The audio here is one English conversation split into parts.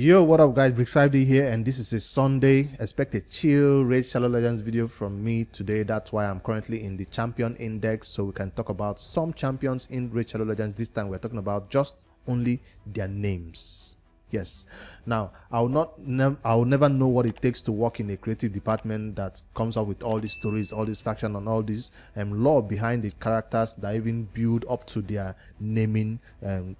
Yo, what up guys, Brick 5D here, and this is a Sunday. Expect a chill Raid Shadow Legends video from me today. That's why I'm currently in the champion index, so we can talk about some champions in Raid Shadow Legends. This time we're talking about just only their names. Yes. Now, I'll never know what it takes to work in a creative department that comes up with all these stories, all these factions, and all this lore behind the characters that even build up to their naming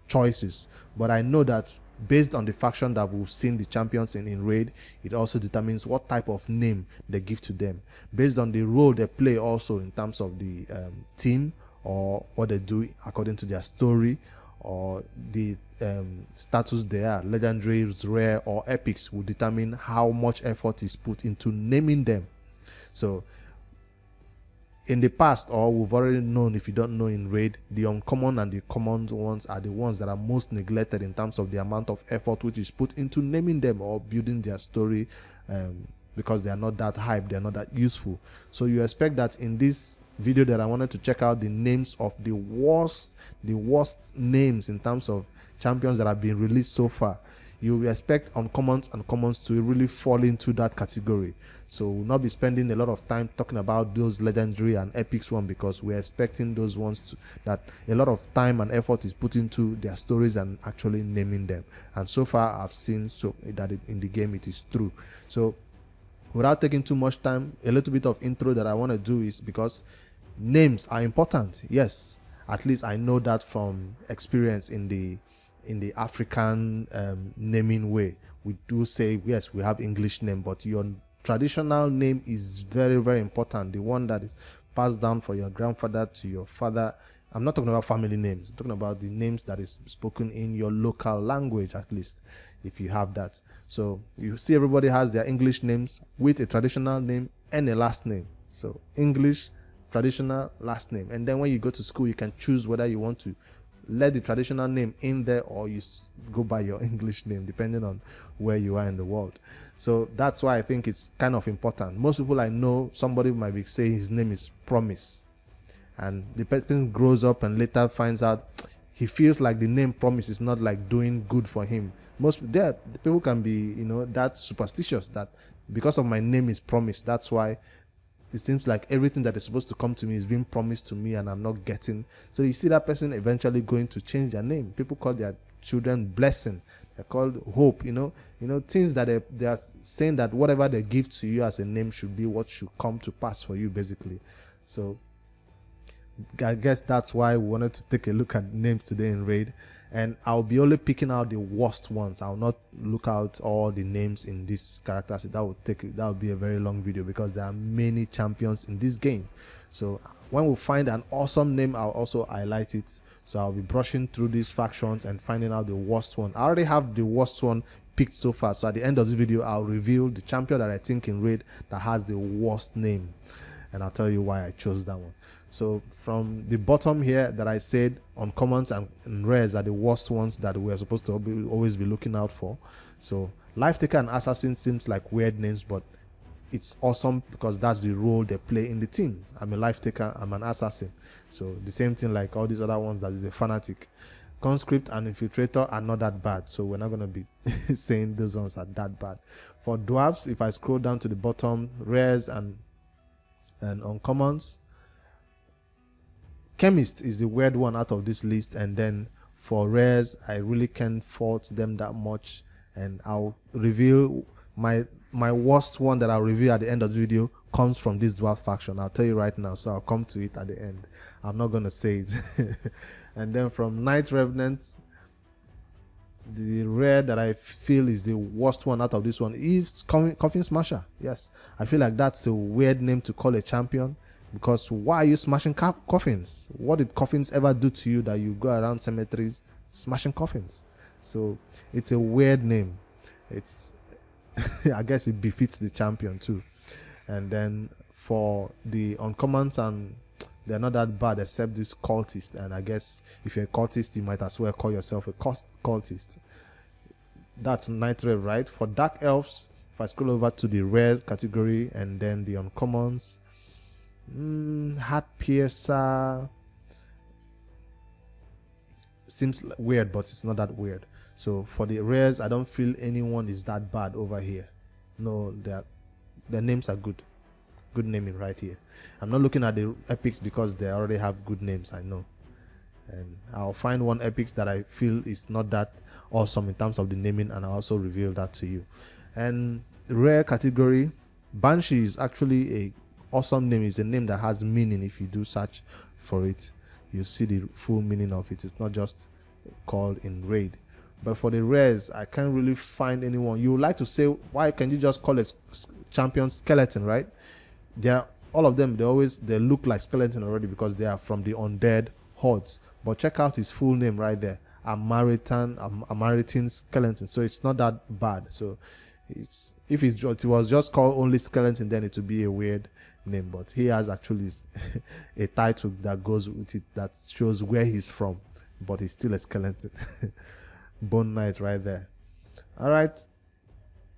choices. But I know that based on the faction that we've seen the champions in Raid, it also determines what type of name they give to them. Based on the role they play also in terms of the team, or what they do according to their story, or the status they are, legendaries, rare, or epics, will determine how much effort is put into naming them. So in the past, or we've already known, if you don't know, in Raid, the uncommon and the common ones are the ones that are most neglected in terms of the amount of effort which is put into naming them or building their story, because they are not that hype, they are not that useful. So you expect that in this video that I wanted to check out the names of the worst names in terms of champions that have been released so far. You will expect uncommons and commons to really fall into that category. So we'll not be spending a lot of time talking about those legendary and epics one, because we're expecting those ones that a lot of time and effort is put into their stories and actually naming them. And so far I've seen that in the game it is true. So without taking too much time, a little bit of intro that I want to do is because names are important. Yes, at least I know that from experience in the African naming way. We do say, yes, we have English name, but your traditional name is very, very important. The one that is passed down from your grandfather to your father. I'm not talking about family names. I'm talking about the names that is spoken in your local language, at least, if you have that. So you see everybody has their English names with a traditional name and a last name. So English, traditional, last name. And then when you go to school, you can choose whether you want to let the traditional name in there or you go by your English name, depending on where you are in the world. So that's why I think it's kind of important. Most people I know, somebody might be saying his name is Promise, and the person grows up and later finds out he feels like the name Promise is not like doing good for him. The people can be, that superstitious that because of my name is Promise, that's why it seems like everything that is supposed to come to me is being promised to me and I'm not getting. So you see that person eventually going to change their name. People call their children Blessing. They're called Hope. Things that they are saying that whatever they give to you as a name should be what should come to pass for you, basically. So I guess that's why we wanted to take a look at names today in Raid. And I'll be only picking out the worst ones. I'll not look out all the names in this character. So that would be a very long video, because there are many champions in this game. So when we find an awesome name, I'll also highlight it. So I'll be brushing through these factions and finding out the worst one. I already have the worst one picked so far. So at the end of this video, I'll reveal the champion that I think in Raid that has the worst name, and I'll tell you why I chose that one. So from the bottom here that I said, uncommons and rares are the worst ones that we're supposed to always be looking out for. So Life Taker and Assassin seems like weird names, but it's awesome because that's the role they play in the team. I'm a Life Taker, I'm an Assassin. So the same thing like all these other ones, that is a Fanatic. Conscript and Infiltrator are not that bad, so we're not going to be saying those ones are that bad. For Dwarves, if I scroll down to the bottom, rares and uncommons, Chemist is the weird one out of this list. And then for rares, I really can't fault them that much, and I'll reveal my worst one that I'll reveal at the end of the video comes from this dwarf faction. I'll tell you right now, so I'll come to it at the end. I'm not gonna say it. And then from Night Revenant, the rare that I feel is the worst one out of this one is Coffin Smasher. Yes, I feel like that's a weird name to call a champion, because why are you smashing coffins? What did coffins ever do to you that you go around cemeteries smashing coffins? So it's a weird name. It's I guess it befits the champion too. And then for the uncommons, and they're not that bad except this cultist, and I guess if you're a cultist you might as well call yourself a cultist. That's Night Rev, right? For Dark Elves, if I scroll over to the rare category and then the uncommons, Heart Piercer seems weird, but it's not that weird. So for the rares, I don't feel anyone is that bad over here. No, their names are good naming right here. I'm not looking at the epics because they already have good names, I know, and I'll find one epics that I feel is not that awesome in terms of the naming, and I'll also reveal that to you. And rare category, Banshee is actually a awesome name. It's a name that has meaning. If you do search for it, you see the full meaning of it. It's not just called in raid. But for the rares, I can't really find anyone. You would like to say, why can you just call it champion skeleton, right? All of them, they look like skeleton already because they are from the Undead Hordes. But check out his full name right there, Amaritan skeleton. So it's not that bad. So if it was just called only skeleton, then it would be a weird name. But he has actually a title that goes with it that shows where he's from, but he's still a skeleton. Bone Knight right there. All right,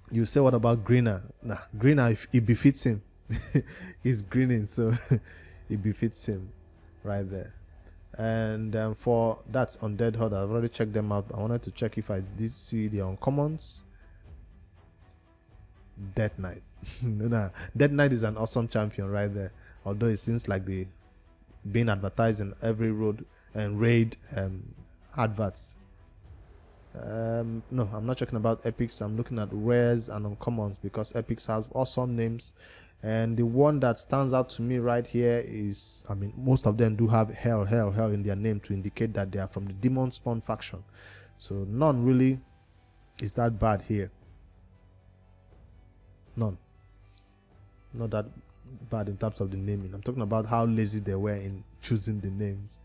you say, what about Greener? Nah, Greener, if it befits him. He's grinning, so it befits him right there. And for that's Undead Horde, I've already checked them out. I wanted to check if I did see the uncommons. Death Knight. Nah, Death Knight is an awesome champion right there, although it seems like they being advertised in every road and raid adverts. No, I'm not checking about epics. I'm looking at rares and uncommons because epics have awesome names. And the one that stands out to me right here is, I mean, most of them do have hell in their name to indicate that they are from the Demon Spawn faction. So none really is that bad here. None. Not that bad in terms of the naming. I'm talking about how lazy they were in choosing the names,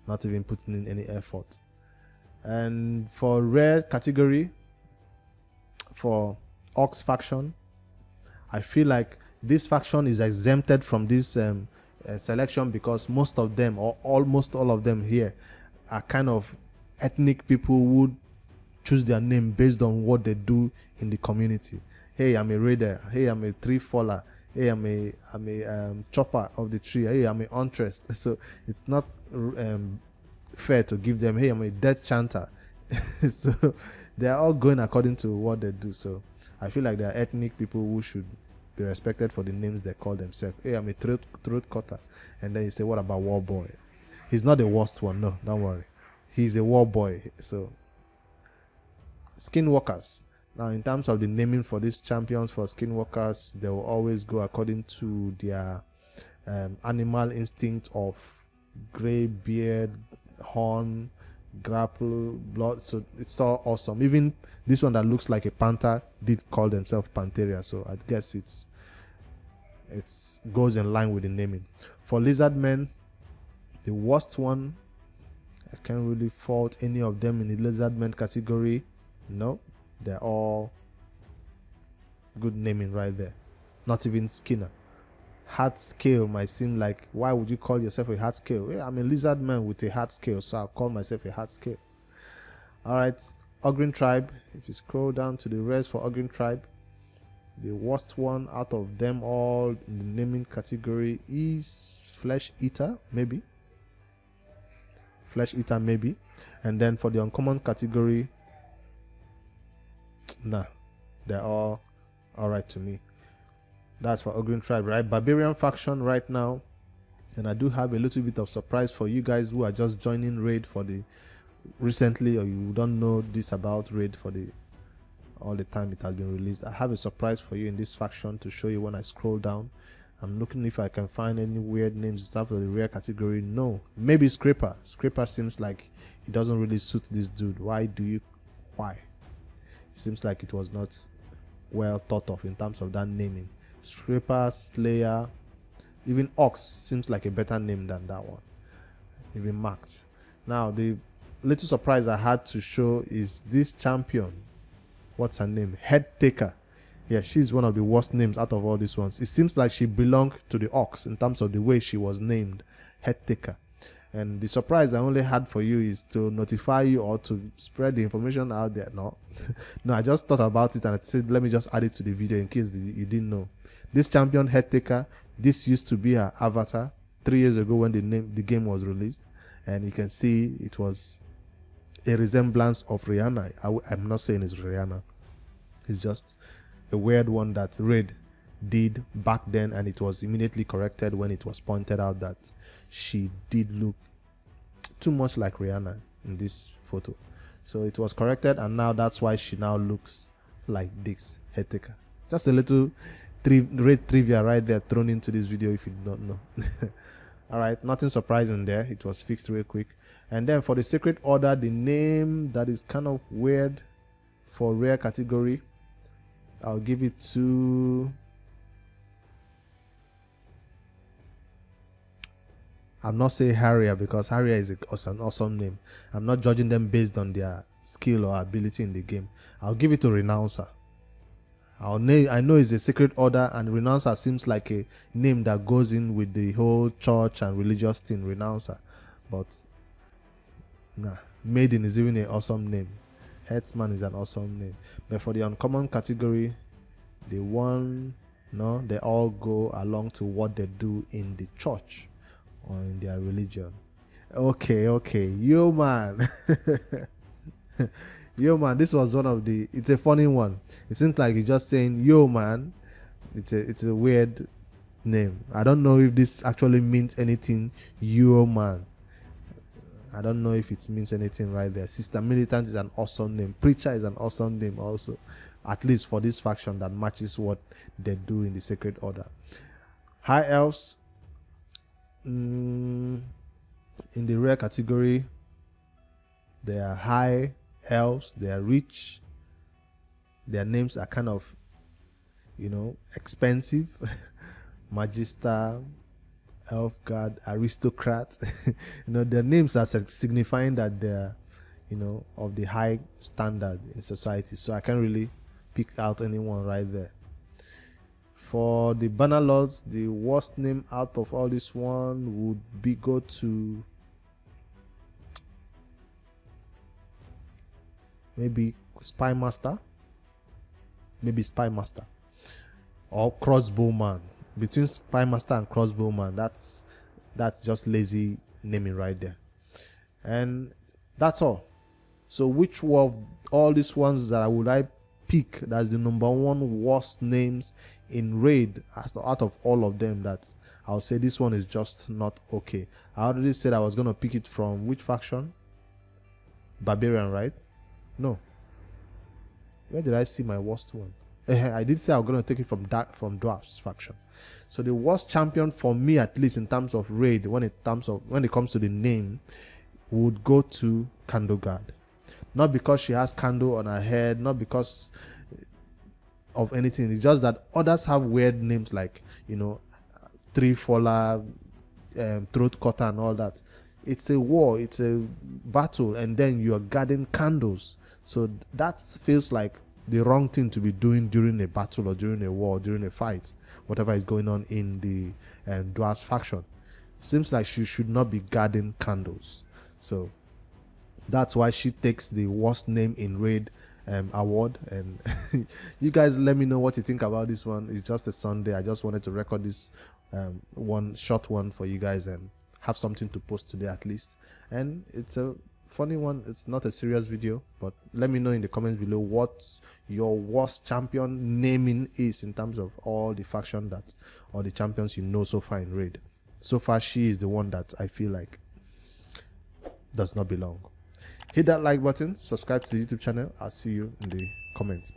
not even putting in any effort. And for rare category, for Ox faction, I feel like this faction is exempted from this selection because most of them, or almost all of them here, are kind of ethnic people who would choose their name based on what they do in the community. Hey, I'm a raider. Hey, I'm a tree faller. Hey, I'm a chopper of the tree. Hey, I'm a huntress. So it's not fair to give them, hey, I'm a death chanter. So they are all going according to what they do. So I feel like they are ethnic people who should be respected for the names they call themselves. Hey, I'm a throat cutter. And then you say, what about war boy? He's not the worst one. No, don't worry. He's a war boy. So Skinwalkers. Now, in terms of the naming for these champions for Skinwalkers, they will always go according to their animal instinct of gray beard, horn, grapple, blood. So it's all awesome. Even this one that looks like a panther did call themselves Pantheria. So I guess it's goes in line with the naming. For lizard men, the worst one, I can't really fault any of them in the lizard men category. No, they're all good naming right there. Not even Skinner. Hard scale might seem like, why would you call yourself a hard scale? Yeah, I'm a lizard man with a hard scale, so I'll call myself a hard scale. Alright, Ogryn Tribe. If you scroll down to the rest for Ogryn Tribe, the worst one out of them all in the naming category is Flesh Eater, maybe. Flesh Eater, maybe. And then for the uncommon category, nah, they're all alright to me. That's for Ogryn Tribe, right? Barbarian faction right now. And I do have a little bit of surprise for you guys who are just joining raid for the recently, or you don't know this about raid for the all the time it has been released. I have a surprise for you in this faction to show you when I scroll down. I'm looking if I can find any weird names and stuff for the rare category. No, maybe Scraper. Scraper seems like it doesn't really suit this dude. Why? It seems like it was not well thought of in terms of that naming. Scraper, Slayer, even Ox seems like a better name than that one. Even marked. Now, the little surprise I had to show is this champion. What's her name? Head Taker. Yeah, she's one of the worst names out of all these ones. It seems like she belonged to the Ox in terms of the way she was named. Head Taker. And the surprise I only had for you is to notify you or to spread the information out there. No, no, I just thought about it and I said, let me just add it to the video in case you didn't know. This champion Head Taker, this used to be her avatar 3 years ago when the game was released. And you can see it was a resemblance of Rihanna. I'm not saying it's Rihanna. It's just a weird one that Raid did back then, and it was immediately corrected when it was pointed out that she did look too much like Rihanna in this photo. So it was corrected, and now that's why she now looks like this head taker. Just a little Raid trivia right there thrown into this video if you don't know. All right, nothing surprising there. It was fixed real quick. And then for the Sacred Order, the name that is kind of weird for rare category, I'll give it to, I'm not saying Harrier, because Harrier is an awesome name. I'm not judging them based on their skill or ability in the game. I'll give it to Renouncer. I know it's a Sacred Order, and Renouncer seems like a name that goes in with the whole church and religious thing, Renouncer. But nah, Maiden is even an awesome name. Headsman is an awesome name. But for the uncommon category, they all go along to what they do in the church or in their religion. Okay, yo man. Yo man, this was one of the, it's a funny one. It seems like he's just saying yo man. It's a weird name. I don't know if this actually means anything. Yo man, I don't know if it means anything right there. Sister Militant is an awesome name. Preacher is an awesome name also, at least for this faction that matches what they do in the Sacred Order. High Elves, in the rare category, they are high elves, they are rich, their names are kind of, expensive. Magister, Elf Guard, Aristocrat. Their names are signifying that they're, of the high standard in society. So I can't really pick out anyone right there. For the Banner Lords, the worst name out of all this one would go to maybe Spy Master, or Crossbowman. Between Spy Master and Crossbowman, that's just lazy naming right there. And that's all. So which of all these ones that would I pick that's the number one worst names in Raid out of all of them, that I'll say this one is just not okay? I already said I was going to pick it from which faction? Barbarian, right? No. Where did I see my worst one? I did say I was going to take it from Dwarves faction. So the worst champion for me, at least in terms of Raid, when it comes to the name, would go to Candleguard. Not because she has candle on her head, not because of anything. It's just that others have weird names like, Tree Faller, Throat Cutter and all that. It's a war, it's a battle, and then you're guarding candles. So that feels like the wrong thing to be doing during a battle or during a war, during a fight, whatever is going on in the Dwarves faction. Seems like she should not be guarding candles. So that's why she takes the worst name in Raid award. And you guys let me know what you think about this one. It's just a Sunday. I just wanted to record this one short one for you guys and have something to post today at least. And it's a funny one. It's not a serious video, but let me know in the comments below what your worst champion naming is in terms of all the faction or the champions so far in Raid. So far, she is the one that I feel like does not belong. Hit that like button, subscribe to the YouTube channel. I'll see you in the comments.